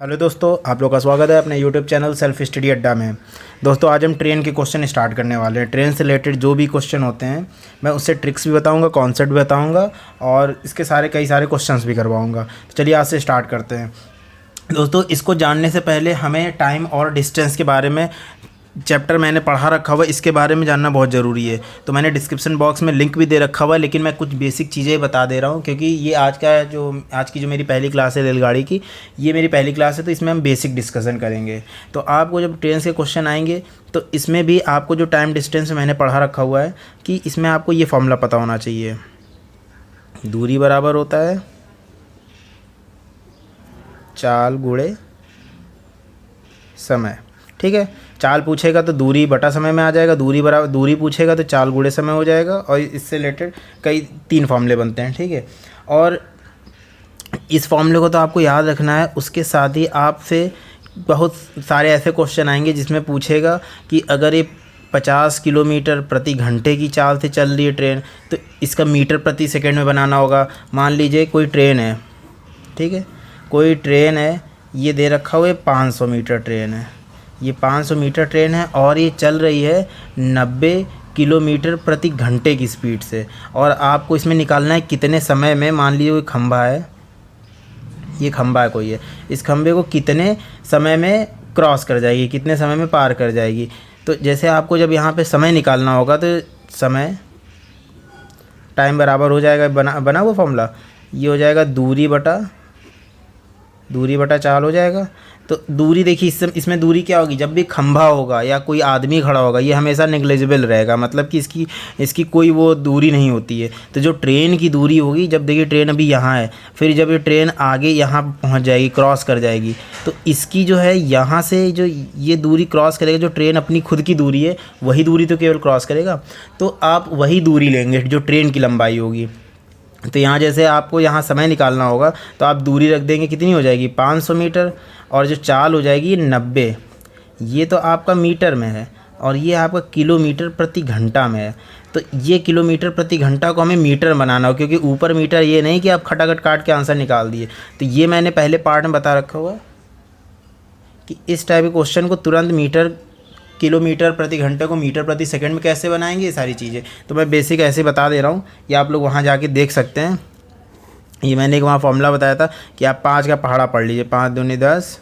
Hello दोस्तों, आप लोग का स्वागत है अपने यूट्यूब चैनल सेल्फ स्टडी अड्डा में। दोस्तों, आज हम ट्रेन के क्वेश्चन स्टार्ट करने वाले हैं। ट्रेन से रिलेटेड जो भी क्वेश्चन होते हैं मैं उससे ट्रिक्स भी बताऊंगा, कॉन्सेप्ट भी बताऊंगा और इसके कई सारे क्वेश्चंस भी करवाऊंगा। तो चलिए आज से स्टार्ट करते हैं। दोस्तों, इसको जानने से पहले हमें टाइम और डिस्टेंस के बारे में चैप्टर मैंने पढ़ा रखा हुआ है, इसके बारे में जानना बहुत ज़रूरी है। तो मैंने डिस्क्रिप्शन बॉक्स में लिंक भी दे रखा हुआ है, लेकिन मैं कुछ बेसिक चीज़ें बता दे रहा हूँ क्योंकि ये आज की जो मेरी पहली क्लास है रेलगाड़ी की, ये मेरी पहली क्लास है। तो इसमें हम बेसिक डिस्कशन करेंगे। तो आपको जब ट्रेन के क्वेश्चन आएंगे तो इसमें भी आपको जो टाइम डिस्टेंस मैंने पढ़ा रखा हुआ है कि इसमें आपको ये फॉर्मूला पता होना चाहिए। दूरी बराबर होता है चाल गुणे समय। ठीक है, चाल पूछेगा तो दूरी बटा समय में आ जाएगा, दूरी पूछेगा तो चाल गुणे समय हो जाएगा। और इससे रिलेटेड कई 3 फॉर्मूले बनते हैं। ठीक है, और इस फॉर्मूले को तो आपको याद रखना है। उसके साथ ही आपसे बहुत सारे ऐसे क्वेश्चन आएंगे जिसमें पूछेगा कि अगर ये 50 किलोमीटर प्रति घंटे की चाल से चल रही है ट्रेन, तो इसका मीटर प्रति सेकेंड में बनाना होगा। मान लीजिए कोई ट्रेन है, ठीक है, कोई ट्रेन है, ये दे रखा हुआ है 500 मीटर ट्रेन है, ये 500 मीटर ट्रेन है और ये चल रही है 90 किलोमीटर प्रति घंटे की स्पीड से। और आपको इसमें निकालना है कितने समय में। मान लीजिए कोई खंभा है, ये खंभा है कोई है, इस खंभे को कितने समय में क्रॉस कर जाएगी, कितने समय में पार कर जाएगी। तो जैसे आपको जब यहाँ पे समय निकालना होगा तो समय टाइम बराबर हो जाएगा, बना वो फॉर्मूला, ये हो जाएगा दूरी बटा चाल हो जाएगा। तो दूरी देखिए, इसमें दूरी क्या होगी, जब भी खंभा होगा या कोई आदमी खड़ा होगा ये हमेशा नेग्लिजिबल रहेगा, मतलब कि इसकी कोई वो दूरी नहीं होती है। तो जो ट्रेन की दूरी होगी, जब देखिए ट्रेन अभी यहाँ है, फिर जब ये ट्रेन आगे यहाँ पहुँच जाएगी, क्रॉस कर जाएगी, तो इसकी जो है यहाँ से जो ये दूरी क्रॉस करेगा, जो ट्रेन अपनी खुद की दूरी है वही दूरी तो केवल क्रॉस करेगा। तो आप वही दूरी लेंगे जो ट्रेन की लंबाई होगी। तो यहाँ जैसे आपको यहाँ समय निकालना होगा तो आप दूरी रख देंगे, कितनी हो जाएगी 500 मीटर, और जो चाल हो जाएगी 90। ये तो आपका मीटर में है और ये आपका किलोमीटर प्रति घंटा में है। तो ये किलोमीटर प्रति घंटा को हमें मीटर बनाना हो, क्योंकि ऊपर मीटर ये नहीं कि आप खटाखट काट के आंसर निकाल दिए। तो ये मैंने पहले पार्ट में बता रखा हुआ कि इस टाइप के क्वेश्चन को तुरंत किलोमीटर प्रति घंटे को मीटर प्रति सेकंड में कैसे बनाएंगे, ये सारी चीज़ें तो मैं बेसिक ऐसे बता दे रहा हूँ। ये आप लोग वहाँ जाके देख सकते हैं। ये मैंने एक वहाँ फॉर्मूला बताया था कि आप 5 का पहाड़ा पढ़ लीजिए। 5 दूनी 10,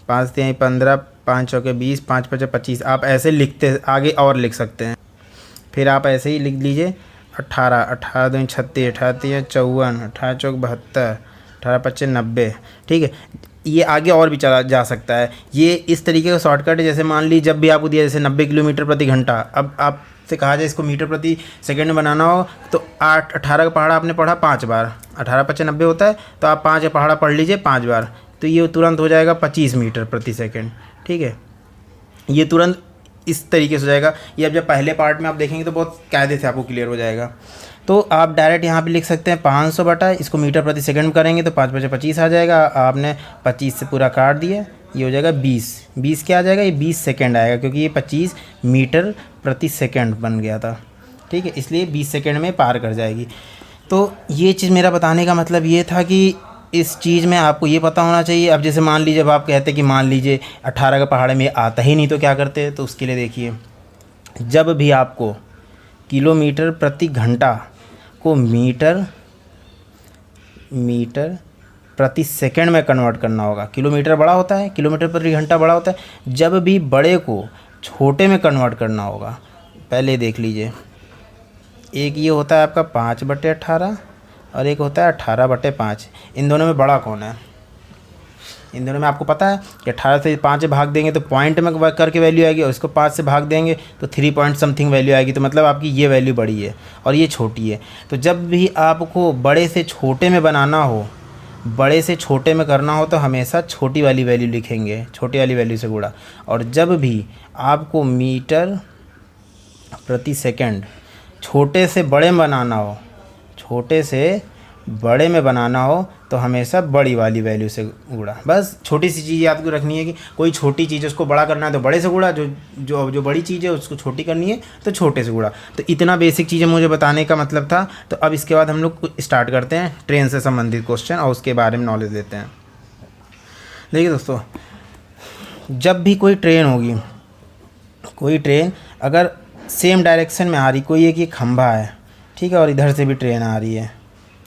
5 3 15, 5 चौके 20, 5 5 25। आप ऐसे लिखते आगे और लिख सकते हैं। फिर आप ऐसे ही लिख लीजिए 18, 18 दूनी 36, 18 3 54, 18 चौक 72, 18 25 90। ठीक है, ये आगे और भी चला जा सकता है। ये इस तरीके का शॉर्टकट है। जैसे मान लीजिए जब भी आपको दिया जैसे 90 किलोमीटर प्रति घंटा, अब आपसे कहा जाए इसको मीटर प्रति सेकंड में बनाना हो तो 18 का पहाड़ा आपने पढ़ा 5 बार, 18 25 90 होता है, तो आप 5 का पहाड़ा पढ़ लीजिए 5 बार, तो ये तुरंत हो जाएगा 25 मीटर प्रति सेकेंड। ठीक है, ये तुरंत इस तरीके से हो जाएगा। ये अब जब पहले पार्ट में आप देखेंगे तो बहुत कायदे से आपको क्लियर हो जाएगा। तो आप डायरेक्ट यहाँ पे लिख सकते हैं 500 बटा इसको मीटर प्रति सेकंड में करेंगे तो 5 5 25 आ जाएगा। आपने 25 से पूरा काट दिया, ये हो जाएगा 20 क्या आ जाएगा, ये 20 सेकंड आएगा, क्योंकि ये 25 मीटर प्रति सेकंड बन गया था। ठीक है, इसलिए 20 सेकंड में पार कर जाएगी। तो ये चीज़ मेरा बताने का मतलब ये था कि इस चीज़ में आपको ये पता होना चाहिए। अब जैसे मान लीजिए, जब आप कहते हैं कि मान लीजिए 18 का पहाड़ में आता ही नहीं तो क्या करते हैं, तो उसके लिए देखिए, जब भी आपको किलोमीटर प्रति घंटा को मीटर प्रति सेकंड में कन्वर्ट करना होगा। किलोमीटर बड़ा होता है, किलोमीटर प्रति घंटा बड़ा होता है। जब भी बड़े को छोटे में कन्वर्ट करना होगा, पहले देख लीजिए, एक ये होता है आपका 5/18 और एक होता है 18/5। इन दोनों में बड़ा कौन है? इन दोनों में आपको पता है कि 18 से 5 भाग देंगे तो पॉइंट में करके वैल्यू आएगी, और इसको 5 से भाग देंगे तो 3 पॉइंट समथिंग वैल्यू आएगी। तो मतलब आपकी ये वैल्यू बड़ी है और ये छोटी है। तो जब भी आपको बड़े से छोटे में बनाना हो, बड़े से छोटे में करना हो, तो हमेशा छोटी वाली वैल्यू लिखेंगे, छोटी वाली वैल्यू से गुणा। और जब भी आपको मीटर प्रति सेकेंड छोटे से बड़े में बनाना हो, छोटे से बड़े में बनाना हो, तो हमेशा बड़ी वाली वैल्यू से गुणा। बस छोटी सी चीज़ याद रखनी है कि कोई छोटी चीज़ उसको बड़ा करना है तो बड़े से गुणा, जो बड़ी चीज़ है उसको छोटी करनी है तो छोटे से गुणा। तो इतना बेसिक चीज़ें मुझे बताने का मतलब था। तो अब इसके बाद हम लोग स्टार्ट करते हैं ट्रेन से संबंधित क्वेश्चन और उसके बारे में नॉलेज लेते हैं। देखिए दोस्तों, जब भी कोई ट्रेन होगी, कोई ट्रेन अगर सेम डायरेक्शन में आ रही, कोई एक ये खंभा है, ठीक है, और इधर से भी ट्रेन आ रही है,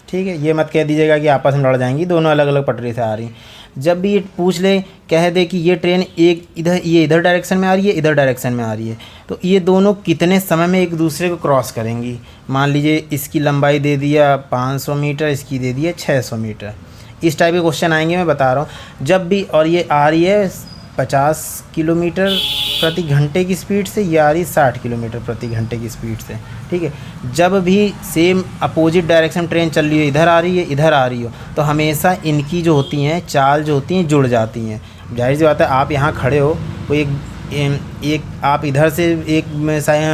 ठीक है, ये मत कह दीजिएगा कि आपस में लड़ जाएंगी, दोनों अलग अलग पटरी से आ रही। जब भी ये पूछ ले, कह दे कि ये ट्रेन एक इधर, ये इधर डायरेक्शन में आ रही है, इधर डायरेक्शन में आ रही है, तो ये दोनों कितने समय में एक दूसरे को क्रॉस करेंगी। मान लीजिए इसकी लंबाई दे दिया 500 मीटर, इसकी दे दिया 600 मीटर, इस टाइप के क्वेश्चन आएंगे, मैं बता रहा हूँ। जब भी, और ये आ रही है 50 किलोमीटर प्रति घंटे की स्पीड से, ये आ रही 60 किलोमीटर प्रति घंटे की स्पीड से, ठीक है। जब भी सेम अपोजिट डायरेक्शन ट्रेन चल रही है, इधर आ रही है, इधर आ रही हो, तो हमेशा इनकी जो होती हैं चाल जो होती हैं जुड़ जाती हैं। जाहिर सी बात है, आप यहाँ खड़े हो, वो एक आप इधर से एक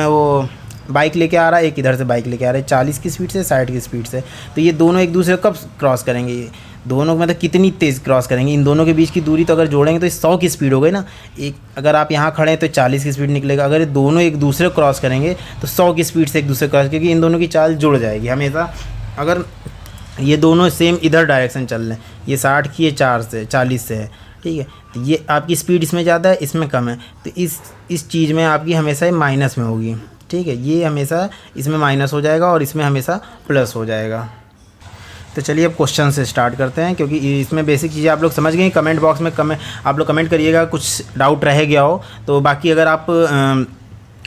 वो बाइक लेके आ रहा है, एक इधर से बाइक लेके आ रहा है 40 की स्पीड से, 60 की स्पीड से, तो ये दोनों एक दूसरे को कब क्रॉस करेंगे, दोनों मतलब कितनी तेज़ क्रॉस करेंगे। इन दोनों के बीच की दूरी तो अगर जोड़ेंगे तो 100 की स्पीड हो गई ना। एक अगर आप यहाँ खड़े हैं तो 40 की स्पीड निकलेगा, अगर ये दोनों एक दूसरे को क्रॉस करेंगे तो 100 की स्पीड से एक दूसरे क्रॉस, क्योंकि इन दोनों की चाल जुड़ जाएगी हमेशा। अगर ये दोनों सेम इधर डायरेक्शन चल रहे हैं, ये 60 की, ये 40 से है, ठीक है, तो ये आपकी स्पीड इसमें ज़्यादा है, इसमें कम है, तो इस चीज़ में आपकी हमेशा ये माइनस में होगी, ठीक है, ये हमेशा इसमें माइनस हो जाएगा और इसमें हमेशा प्लस हो जाएगा। तो चलिए अब क्वेश्चन से स्टार्ट करते हैं, क्योंकि इसमें बेसिक चीज़ें आप लोग समझ गए। कमेंट बॉक्स में आप लोग कमेंट करिएगा कुछ डाउट रह गया हो तो। बाकी अगर आप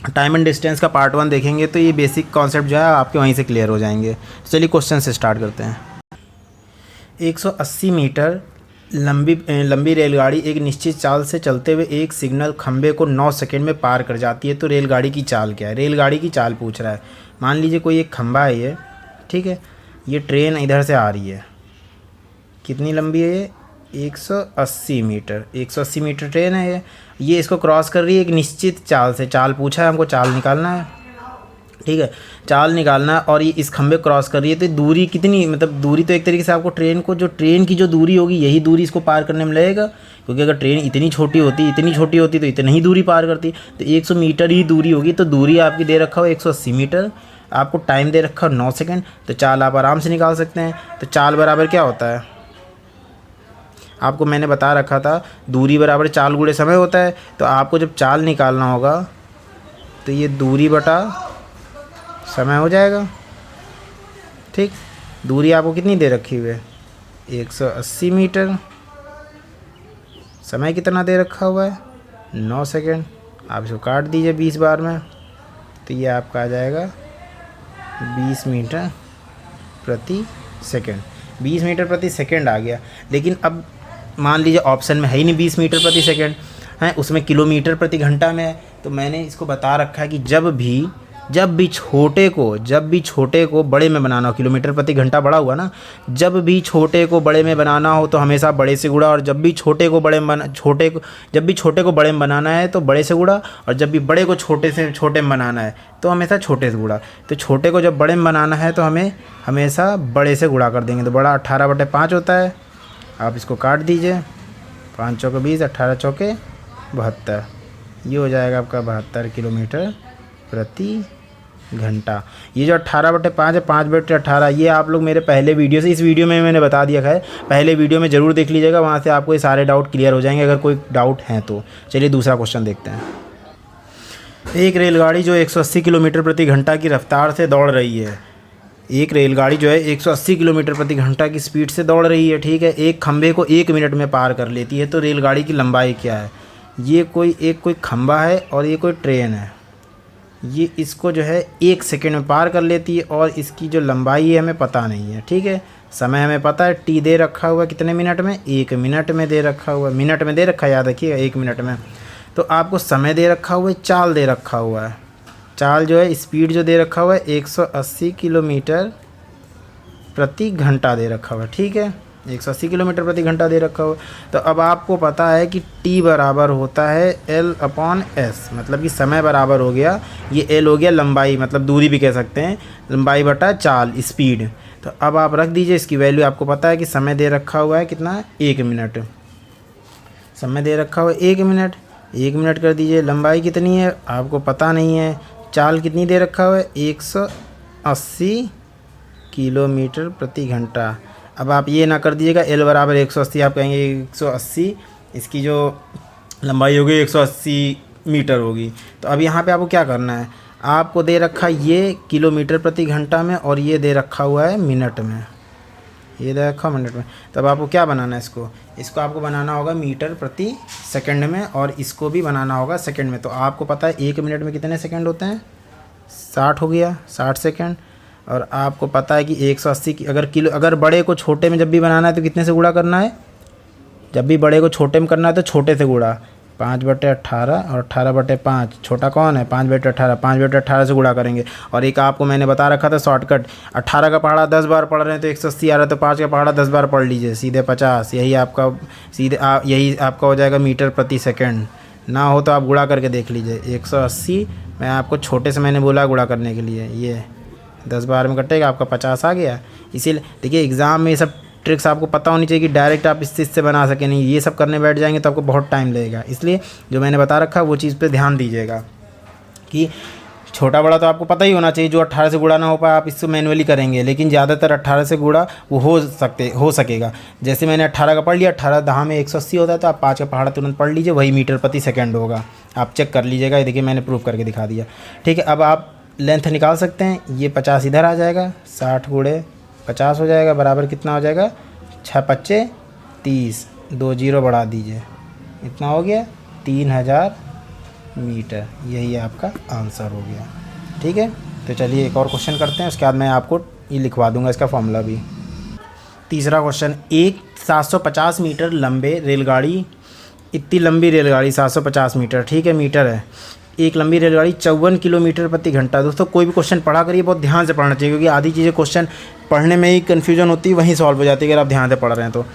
टाइम एंड डिस्टेंस का पार्ट 1 देखेंगे तो ये बेसिक कॉन्सेप्ट जो है आपके वहीं से क्लियर हो जाएंगे। चलिए क्वेश्चन से स्टार्ट करते हैं। 180 मीटर लंबी रेलगाड़ी एक निश्चित चाल से चलते हुए एक सिग्नल खंभे को 9 सेकंड में पार कर जाती है, तो रेलगाड़ी की चाल क्या है। रेलगाड़ी की चाल पूछ रहा है। मान लीजिए कोई एक खंभा है ये, ठीक है, ये ट्रेन इधर से आ रही है, कितनी लंबी है ये, 180 मीटर, 180 मीटर ट्रेन है ये इसको क्रॉस कर रही है एक निश्चित चाल से। चाल पूछा है हमको, चाल निकालना है, ठीक है, चाल निकालना है, और ये इस खंभे क्रॉस कर रही है, तो दूरी कितनी, मतलब दूरी तो एक तरीके से आपको ट्रेन की जो दूरी होगी यही दूरी इसको पार करने में लगेगा, क्योंकि अगर ट्रेन इतनी छोटी होती तो इतनी ही दूरी पार करती, तो 100 मीटर ही दूरी होगी। तो दूरी आपकी दे रखा हो 180 मीटर, आपको टाइम दे रखा हो 9 सेकंड, तो चाल आप आराम से निकाल सकते हैं। तो चाल बराबर क्या होता है, आपको मैंने बता रखा था, दूरी बराबर चाल गुणे समय होता है। तो आपको जब चाल निकालना होगा तो ये दूरी बटा समय हो जाएगा, ठीक। दूरी आपको कितनी दे रखी हुई है, 180 मीटर, समय कितना दे रखा हुआ है, 9 सेकंड। आप इसको काट दीजिए 20 बार में, तो ये आपका आ जाएगा 20 मीटर प्रति सेकंड। 20 मीटर प्रति सेकंड आ गया। लेकिन अब मान लीजिए ऑप्शन में है ही नहीं 20 मीटर प्रति सेकंड है, उसमें किलोमीटर प्रति घंटा में है। तो मैंने इसको बता रखा है कि जब भी छोटे को बड़े में बनाना हो, किलोमीटर प्रति घंटा बड़ा हुआ ना, जब भी छोटे को बड़े में बनाना हो तो हमेशा बड़े से गुणा, और जब भी छोटे को बड़े में बनाना है तो बड़े से गुणा, और जब भी बड़े को छोटे से छोटे में बनाना है तो हमेशा छोटे से गुणा। तो छोटे को जब बड़े में बनाना है तो हमें हमेशा बड़े से गुणा कर देंगे, तो बड़ा 18/5 होता है। आप इसको काट दीजिए, 5 चौके 20, 18 चौके 72, ये हो जाएगा आपका 72 किलोमीटर प्रति घंटा। ये जो 18/5 है, 5/18, ये आप लोग मेरे पहले वीडियो से, इस वीडियो में मैंने बता दिया है, पहले वीडियो में ज़रूर देख लीजिएगा, वहाँ से आपको ये सारे डाउट क्लियर हो जाएंगे अगर कोई डाउट हैं तो। चलिए दूसरा क्वेश्चन देखते हैं। एक रेलगाड़ी जो 180 किलोमीटर प्रति घंटा की रफ्तार से दौड़ रही है, एक रेलगाड़ी जो है 180 किलोमीटर प्रति घंटा की स्पीड से दौड़ रही है, ठीक है, एक खंभे को 1 मिनट में पार कर लेती है, तो रेलगाड़ी की लंबाई क्या है। ये कोई खंभा है और ये कोई ट्रेन है, ये इसको जो है 1 सेकंड में पार कर लेती है, और इसकी जो लंबाई है हमें पता नहीं है, ठीक है। समय हमें पता है, टी दे रखा हुआ कितने मिनट में, 1 मिनट में दे रखा हुआ, मिनट में दे रखा है, याद रखिएगा 1 मिनट में। तो आपको समय दे रखा हुआ है, चाल दे रखा हुआ है, चाल जो है स्पीड जो दे रखा हुआ है 180 किलोमीटर प्रति घंटा दे रखा हुआ है, ठीक है, 180 किलोमीटर प्रति घंटा दे रखा हुआ। तो अब आपको पता है कि t बराबर होता है L/S, मतलब कि समय बराबर हो गया, ये L हो गया लंबाई, मतलब दूरी भी कह सकते हैं, लंबाई बटा चाल स्पीड। तो अब आप रख दीजिए इसकी वैल्यू, आपको पता है कि समय दे रखा हुआ है कितना, 1 मिनट, समय दे रखा हुआ है 1 मिनट, 1 मिनट कर दीजिए। लंबाई कितनी है आपको पता नहीं है, चाल कितनी दे रखा हुआ है 180 किलोमीटर प्रति घंटा। अब आप ये ना कर दीजिएगा L बराबर 180, आप कहेंगे 180, इसकी जो लंबाई होगी 180 मीटर होगी। तो अब यहाँ पे आपको क्या करना है, आपको दे रखा ये किलोमीटर प्रति घंटा में और ये दे रखा हुआ है मिनट में, ये दे रखा मिनट में। तब आपको क्या बनाना है, इसको आपको बनाना होगा मीटर प्रति सेकंड में और इसको भी बनाना होगा सेकंड में। तो आपको पता है 1 मिनट में कितने सेकंड होते हैं, 60 हो गया, 60 सेकंड। और आपको पता है कि 180 की अगर बड़े को छोटे में जब भी बनाना है तो कितने से गुणा करना है, जब भी बड़े को छोटे में करना है तो छोटे से गुणा, 5/18 और 18/5, छोटा कौन है 5/18, 5/18 से गुणा करेंगे। और एक आपको मैंने बता रखा था शॉर्टकट, 18 का पहाड़ा 10 बार पढ़ रहे हैं तो 180 आ रहा है, तो 5 का पहाड़ा 10 बार पढ़ लीजिए, सीधे 50। यही आपका यही आपका हो जाएगा मीटर प्रति सेकंड। ना हो तो आप गुणा करके देख लीजिए, 180 मैं आपको छोटे से मैंने बोला गुणा करने के लिए, ये 10 बार में कटेगा, आपका 50 आ गया। इसीलिए देखिए एग्ज़ाम में ये सब ट्रिक्स आपको पता होनी चाहिए कि डायरेक्ट आप इस चीज़ से बना सकें, नहीं ये सब करने बैठ जाएंगे तो आपको बहुत टाइम लगेगा। इसलिए जो मैंने बता रखा है वो चीज़ पे ध्यान दीजिएगा कि छोटा बड़ा तो आपको पता ही होना चाहिए, जो 18 से गुणा ना हो पाए आप इसको मैनुअली करेंगे, लेकिन ज़्यादातर 18 से गुणा वो हो सकेगा। जैसे मैंने 18 का पढ़ लिया, 18 दहा में 180 होता है, तो आप 5 का पहाड़ा तुरंत पढ़ लीजिए, वही मीटर प्रति सेकंड होगा। आप चेक कर लीजिएगा, ये देखिए मैंने प्रूफ करके दिखा दिया। ठीक है, अब आप लेंथ निकाल सकते हैं, ये 50 इधर आ जाएगा, 60 × 50 हो जाएगा, बराबर कितना हो जाएगा 6×5 = 30, 2 0 बढ़ा दीजिए, इतना हो गया 3000 मीटर। यही आपका आंसर हो गया। ठीक है, तो चलिए एक और क्वेश्चन करते हैं, उसके बाद मैं आपको ये लिखवा दूंगा इसका फॉर्मूला भी। तीसरा क्वेश्चन, एक 750 मीटर लंबे रेलगाड़ी, इतनी लंबी रेलगाड़ी 750 मीटर, ठीक है मीटर है, एक लंबी रेलगाड़ी 54 किलोमीटर प्रति घंटा। दोस्तों कोई भी क्वेश्चन पढ़ा करिए, बहुत ध्यान से पढ़ना चाहिए, क्योंकि आधी चीज़ें क्वेश्चन पढ़ने में ही कन्फ्यूजन होती है, वहीं सॉल्व हो जाती है अगर आप ध्यान से पढ़ रहे हैं तो।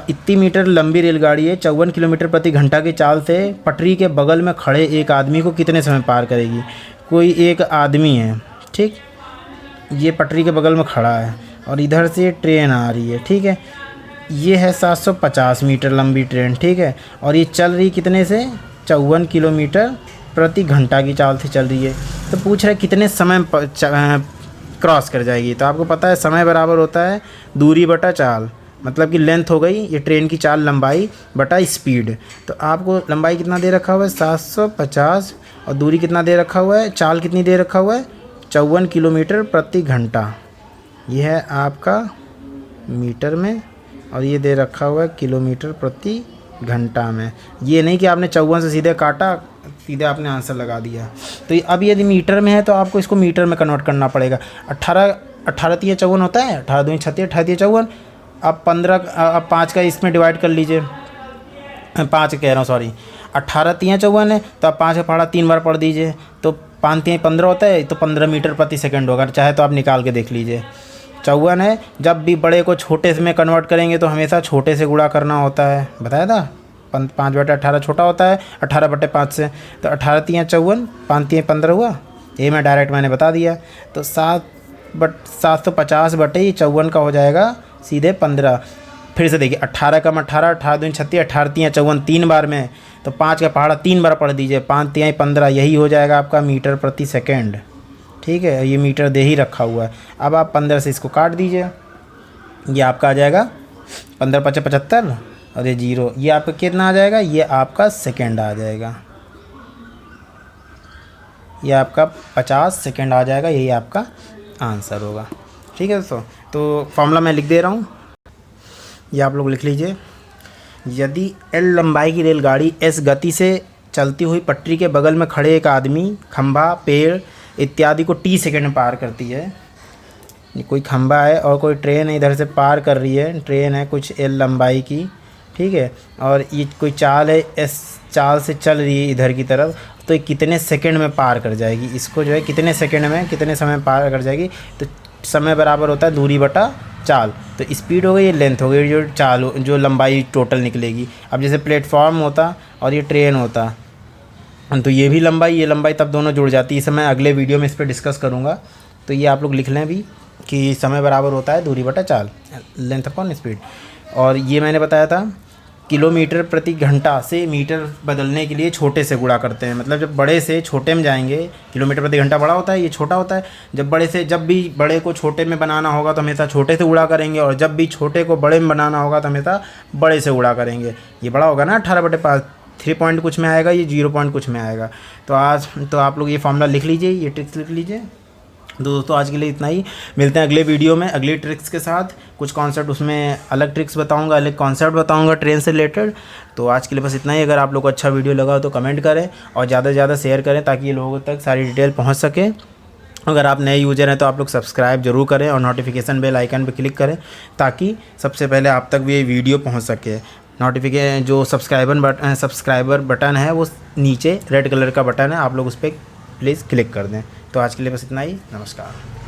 इतनी मीटर लंबी रेलगाड़ी है, 54 किलोमीटर प्रति घंटा की चाल से पटरी के बगल में खड़े एक आदमी को कितने समय पार करेगी। कोई एक आदमी है, ठीक, ये पटरी के बगल में खड़ा है और इधर से ट्रेन आ रही है, ठीक है, ये है 750 मीटर लंबी ट्रेन, ठीक है, और ये चल रही कितने से 54 किलोमीटर प्रति घंटा की चाल से चल रही है। तो पूछ रहा है कितने समय क्रॉस कर जाएगी। तो आपको पता है समय बराबर होता है दूरी बटा चाल, मतलब कि लेंथ हो गई ये ट्रेन की चाल लंबाई बटा स्पीड। तो आपको लंबाई कितना दे रखा हुआ है 750 और दूरी कितना दे रखा हुआ है, चाल कितनी दे रखा हुआ है 54 किलोमीटर प्रति घंटा। ये है आपका मीटर में और ये दे रखा हुआ है किलोमीटर प्रति घंटा में। ये नहीं कि आपने 54 से सीधे काटा, सीधे आपने आंसर लगा दिया। तो अब यदि मीटर में है तो आपको इसको मीटर में कन्वर्ट करना पड़ेगा। 18 3 54 होता है, 18 2 36, 18 3 54। अब 5 का इसमें डिवाइड कर लीजिए, 5 कह रहा हूँ सॉरी, 18 3 54 है, तो आप 5 का पहाड़ा 3 बार पढ़ दीजिए, तो 5 3 15 होता है, तो 15 मीटर प्रति सेकंड होगा। चाहे तो आप निकाल के देख लीजिए। 54 है, जब भी बड़े को छोटे में कन्वर्ट करेंगे तो हमेशा छोटे से गुणा करना होता है, बताया था। 5/18 छोटा होता है 18/5 से, तो 18 3 54, 5 3 15 हुआ, ये मैं डायरेक्ट मैंने बता दिया। तो 750 बटे 54 का हो जाएगा सीधे 15। फिर से देखिए 18 कम 18, 18 2 36, 18 3 54, 3 बार में, तो 5 का पहाड़ा 3 बार पढ़ दीजिए, 5 3 15, यही हो जाएगा आपका मीटर प्रति सेकंड। ठीक है, ये मीटर दे ही रखा हुआ है। अब आप 15 से इसको काट दीजिए, ये आपका आ जाएगा 15 5 75 और ये 0, ये आपका कितना आ जाएगा, ये आपका सेकंड आ जाएगा, ये आपका 50 सेकंड आ जाएगा, यही आपका आंसर होगा। ठीक है दोस्तों, तो फॉर्मूला मैं लिख दे रहा हूँ, ये आप लोग लिख लीजिए। यदि L लंबाई की रेलगाड़ी S गति से चलती हुई पटरी के बगल में खड़े एक आदमी, खंभा, पेड़ इत्यादि को T सेकंड में पार करती है। ये कोई खंभा है और कोई ट्रेन है, इधर से पार कर रही है, ट्रेन है कुछ L लंबाई की, ठीक है, और ये कोई चाल है, S चाल से चल रही है इधर की तरफ, तो ये कितने सेकंड में पार कर जाएगी, इसको जो है कितने सेकंड में कितने समय पार कर जाएगी। तो समय बराबर होता है दूरी बटा चाल, तो स्पीड हो गई, ये लेंथ हो गई, जो चाल जो लंबाई टोटल निकलेगी। अब जैसे प्लेटफॉर्म होता और ये ट्रेन होता, तो ये भी लंबाई ये लंबाई तब दोनों जुड़ जाती है। इसे मैं अगले वीडियो में इस पर डिस्कस करूँगा, तो ये आप लोग लिख लें भी कि समय बराबर होता है दूरी बटा चाल, लेंथ अपॉन स्पीड। और ये मैंने बताया था किलोमीटर प्रति घंटा से मीटर बदलने के लिए छोटे से गुणा करते हैं। मतलब जब बड़े से छोटे में जाएंगे, किलोमीटर प्रति घंटा बड़ा होता है, ये छोटा होता है। जब भी बड़े को छोटे में बनाना होगा तो हमेशा छोटे से गुणा करेंगे, और जब भी छोटे को बड़े में बनाना होगा तो हमेशा बड़े से गुणा करेंगे। ये बड़ा होगा ना 18/5, 3 पॉइंट कुछ में आएगा, ये 0 पॉइंट कुछ में आएगा। तो आप लोग ये फॉर्मूला लिख लीजिए, ये ट्रिक्स लिख लीजिए। दोस्तों आज के लिए इतना ही, मिलते हैं अगले वीडियो में अगली ट्रिक्स के साथ। कुछ कॉन्सेप्ट उसमें अलग ट्रिक्स बताऊंगा, अलग कॉन्सेप्ट बताऊंगा ट्रेन से रिलेटेड। तो आज के लिए बस इतना ही। अगर आप लोग को अच्छा वीडियो लगा हो तो कमेंट करें और ज़्यादा से ज़्यादा शेयर करें ताकि ये लोगों तक सारी डिटेल पहुंच सके। अगर आप नए यूज़र हैं तो आप लोग सब्सक्राइब जरूर करें और नोटिफिकेशन बेल आइकन पर क्लिक करें ताकि सबसे पहले आप तक भी ये वीडियो पहुँच सके। नोटिफिकेशन जो सब्सक्राइबर बटन है वो नीचे रेड कलर का बटन है, आप लोग उस पर प्लीज़ क्लिक कर दें। तो आज के लिए बस इतना ही, नमस्कार।